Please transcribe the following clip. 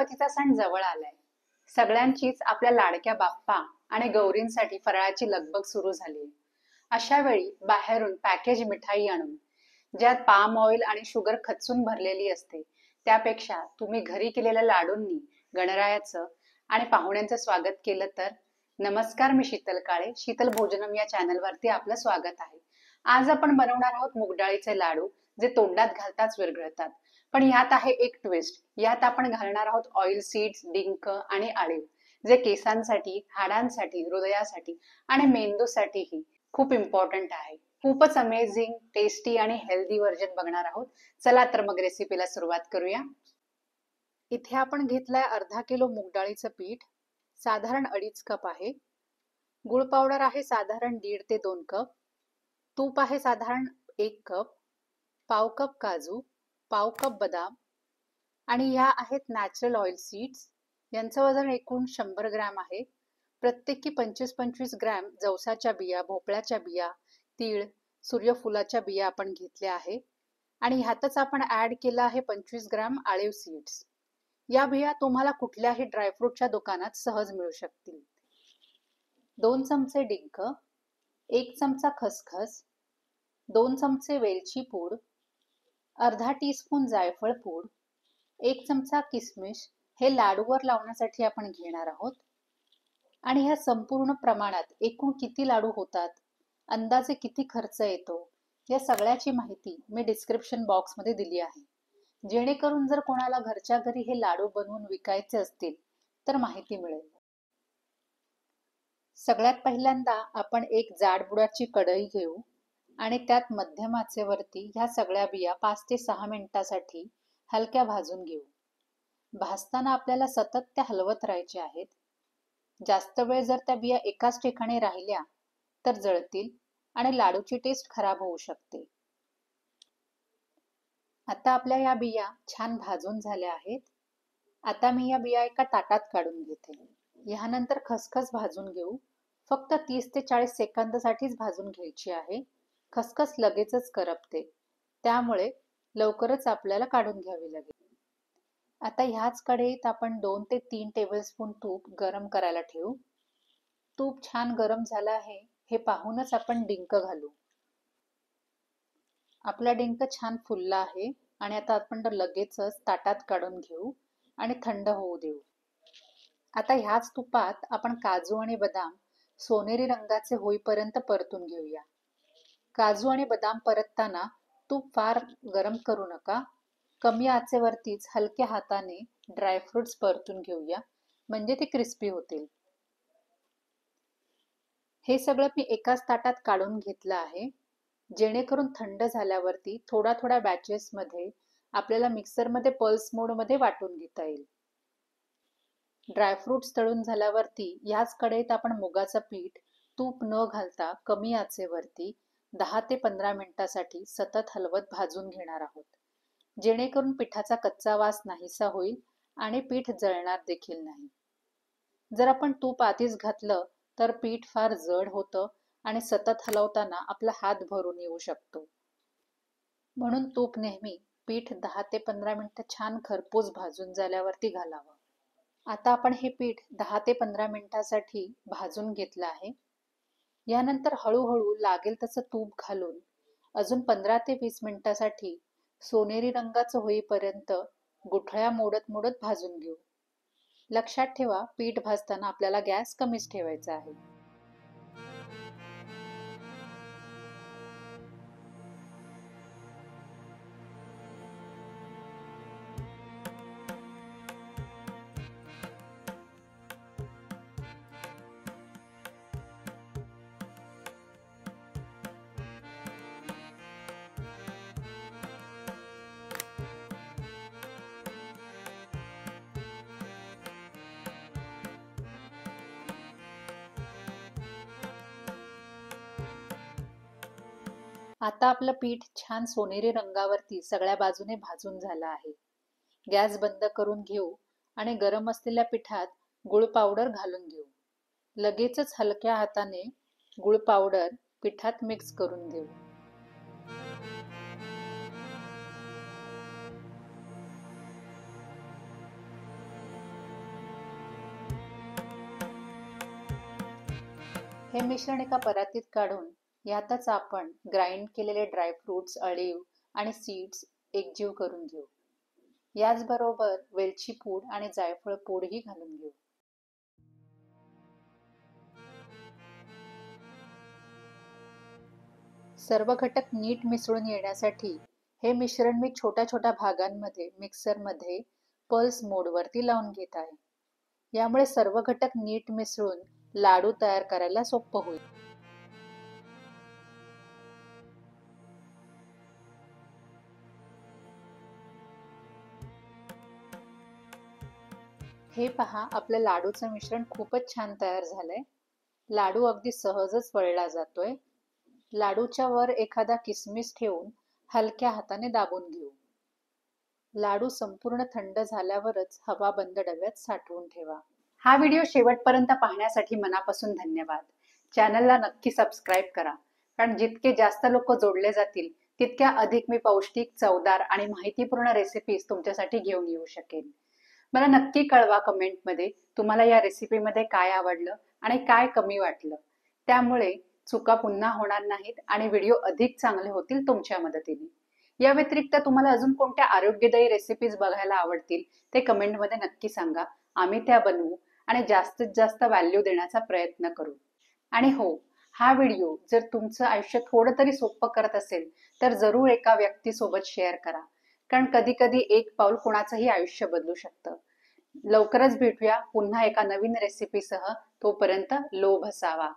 गणपतीचा सण जवळ आलाय. सगळ्यांचीच आपल्या लाडक्या बाप्पा आणि गौरींसाठी फराळाची लगबग सुरू झाली. अशा वेळी बाहेरून पॅकेज मिठाई आणून ज्यात पाम ऑइल आणि शुगर खचून भरलेली असते, त्यापेक्षा तुम्ही घरी केलेल्या लाडूंनी गणरायाचं आणि पाहुण्यांचं स्वागत केलं तर. नमस्कार, मी शीतल काळे. शीतल भोजनम या चॅनलवरती आपलं स्वागत आहे. आज आपण बनवणार आहोत मूग डाळीचे लाडू, जे तोंडात घालताच विरघळतात. पण यात आहे एक ट्विस्ट. यात आपण घालणार आहोत ऑइल सीड्स, डिंक आणि आळीव, जे केसांसाठी, हाडांसाठी, हृदयासाठी आणि मेंदूसाठीही खूप इम्पॉर्टंट आहे. खूपच अमेझिंग, टेस्टी आणि हेल्दी व्हर्जन बघणार आहोत. चला तर मग रेसिपीला सुरुवात करूया. इथे आपण घेतलाय अर्धा किलो मूग डाळीचं पीठ, साधारण 2.5 कप आहे. गुळ पावडर आहे साधारण 1.5 ते 2 कप. तूप आहे साधारण 1 कप. पाव कप काजू, पाव कप बदाम आणि ह्या आहेत नॅचरल ऑइल सीड्स. यांचं वजन एकूण 100 ग्रॅम आहे. प्रत्येकी 25-25 ग्रॅम जवसाच्या बिया, भोपळ्याच्या बिया, तीळ, सूर्यफुलाच्या बिया आपण घेतल्या आहे. आणि ह्यातच आपण ऍड केलं आहे 25 ग्रॅम आळीव सीड्स. या बिया तुम्हाला कुठल्याही ड्रायफ्रूटच्या दुकानात सहज मिळू शकतील. 2 चमचे डिंक, 1 चमचा खसखस, 2 चमचे वेलची पूड, अर्धा टीस्पून जायफळ पूड, 1 चमचा किसमिस हे लाडूवर लावण्यासाठी आपण घेणार आहोत. आणि ह्या संपूर्ण प्रमाणात एकूण किती लाडू होतात, अंदाजे किती खर्च येतो, या सगळ्याची माहिती मी डिस्क्रिप्शन बॉक्समध्ये दिली आहे. जेणेकरून जर कोणाला घरच्या घरी हे लाडू बनवून विकायचे असतील तर माहिती मिळेल. सगळ्यात पहिल्यांदा आपण एक जाडबुडाची कढई घेऊ आणि त्यात मध्यम आचेवरती ह्या सगळ्या बिया 5 ते 6 मिनिटासाठी हलक्या भाजून घेऊ. भाजताना आपल्याला सतत त्या हलवत राहायचे आहेत. जास्त वेळ जर त्या बिया एकाच ठिकाणी राहिल्या तर जळतील आणि लाडूची टेस्ट खराब होऊ शकते. आता आपल्या या बिया छान भाजून झाल्या आहेत. आता मी या बिया एका ताटात काढून घेते. यानंतर खसखस भाजून घेऊ. फक्त 30 ते 40 सेकंदासाठीच भाजून घ्यायची आहे. खसखस लगेचच करपते, त्यामुळे लवकरच आपल्याला काढून घ्यावी लागेल. आता ह्याच कढईत आपण 2 ते 3 टेबलस्पून तूप गरम करायला ठेवू. तूप छान गरम झालं आहे हे पाहूनच आपण डिंक घालू. आपला डिंक छान फुलला आहे आणि आता आपण लगेचच ताटात काढून घेऊ आणि थंड होऊ देऊ. आता ह्याच तुपात आपण काजू आणि बदाम सोनेरी रंगाचे होईपर्यंत परतून घेऊया. काजू आणि बदाम परतताना तूप फार गरम करू नका. कमी आचेवरतीच हलक्या हाताने ड्रायफ्रुट्स परतून घेऊया, म्हणजे ते क्रिस्पी होतील. हे सगळं मी एकाच ताटात काढून घेतलं आहे, जेणेकरून थंड झाल्यावरती थोडा थोडा बॅचेस मध्ये आपल्याला मिक्सरमध्ये पल्स मोडमध्ये वाटून घेता येईल. ड्रायफ्रुट्स तळून झाल्यावरती याच कढईत आपण मुगाचं पीठ तूप न घालता कमी आचेवरती 10 ते 15 मिनिटासाठी सतत हलवत भाजून घेणार आहोत, जेणेकरून पिठाचा कच्चा वास नाहीसा होईल आणि पीठ जळणार देखील नाही. जर आपण तूप आधीच घातलं तर पीठ फार जड होतं आणि सतत हलवताना आपला हात भरून येऊ शकतो. म्हणून तूप नेहमी पीठ 10 ते 15 मिनिटं छान खरपूस भाजून झाल्यावरती घालावं. आता आपण हे पीठ 10 ते 15 मिनिटासाठी भाजून घेतलं आहे. यानंतर हळूहळू लागेल तसं तूप घालून अजून 15 ते 20 मिनिटासाठी सोनेरी रंगाचं होईपर्यंत गुठळ्या मोडत मोडत भाजून घेऊ. लक्षात ठेवा, पीठ भाजताना आपल्याला गॅस कमीच ठेवायचा आहे. आता आपलं पीठ छान सोनेरी रंगावरती सगळ्या बाजूने भाजून झालं आहे. गॅस बंद करून घेऊ आणि गरम असलेल्या पिठात गुळ पावडर घालून घेऊ. लगेचच हलक्या हाताने गुळ पावडर पिठात मिक्स करून देऊ. हे मिश्रण एका परातीत काढून यातच आपण ग्राइंड केलेले ड्रायफ्रुट्स, ऑलिव्ह आणि सीड्स एकजीव करून घेऊ. याचबरोबर वेलची पूड आणि जायफळ पूडही घालून घेऊ. सर्व घटक नीट मिसळून येण्यासाठी हे मिश्रण मी छोट्या छोट्या भागांमध्ये मिक्सरमध्ये पल्स मोडवरती लावून घेत आहे. यामुळे सर्व घटक नीट मिसळून लाडू तयार करायला सोपं होईल. हे पहा, आपलं लाडूचं मिश्रण खूपच छान तयार झालंय. लाडू अगदी सहजच वळला जातोय. लाडूच्या वर एखादा किसमिस ठेवून हलक्या हाताने दाबून घेऊ. लाडू संपूर्ण थंड झाल्यावरच हवा बंद डब्यात साठवून ठेवा. हा व्हिडिओ शेवटपर्यंत पाहण्यासाठी मनापासून धन्यवाद. चॅनलला नक्की सबस्क्राईब करा, कारण जितके जास्त लोक जोडले जातील तितक्या अधिक मी पौष्टिक, चवदार आणि माहितीपूर्ण रेसिपीज तुमच्यासाठी घेऊन येऊ शकेन. मला नक्की कळवा कमेंटमध्ये तुम्हाला या रेसिपीमध्ये काय आवडलं आणि काय कमी वाटलं. त्यामुळे चुका पुन्हा होणार नाहीत आणि व्हिडिओ अधिक चांगले होतील तुमच्या मदतीने. या व्यतिरिक्त तुम्हाला अजून कोणत्या आरोग्यदायी रेसिपीज बघायला आवडतील ते कमेंटमध्ये नक्की सांगा. आम्ही त्या बनवू आणि जास्तीत जास्त व्हॅल्यू देण्याचा प्रयत्न करू. आणि हो, हा व्हिडिओ जर तुमचं आयुष्य थोडं तरी सोपं करत असेल तर जरूर एका व्यक्तीसोबत शेअर करा, कारण कधी कधी एक पाऊल कोणाचंही आयुष्य बदलू शकतं. लवकरच भेटूया पुन्हा एका नवीन रेसिपीसह. तोपर्यंत लोभ असावा.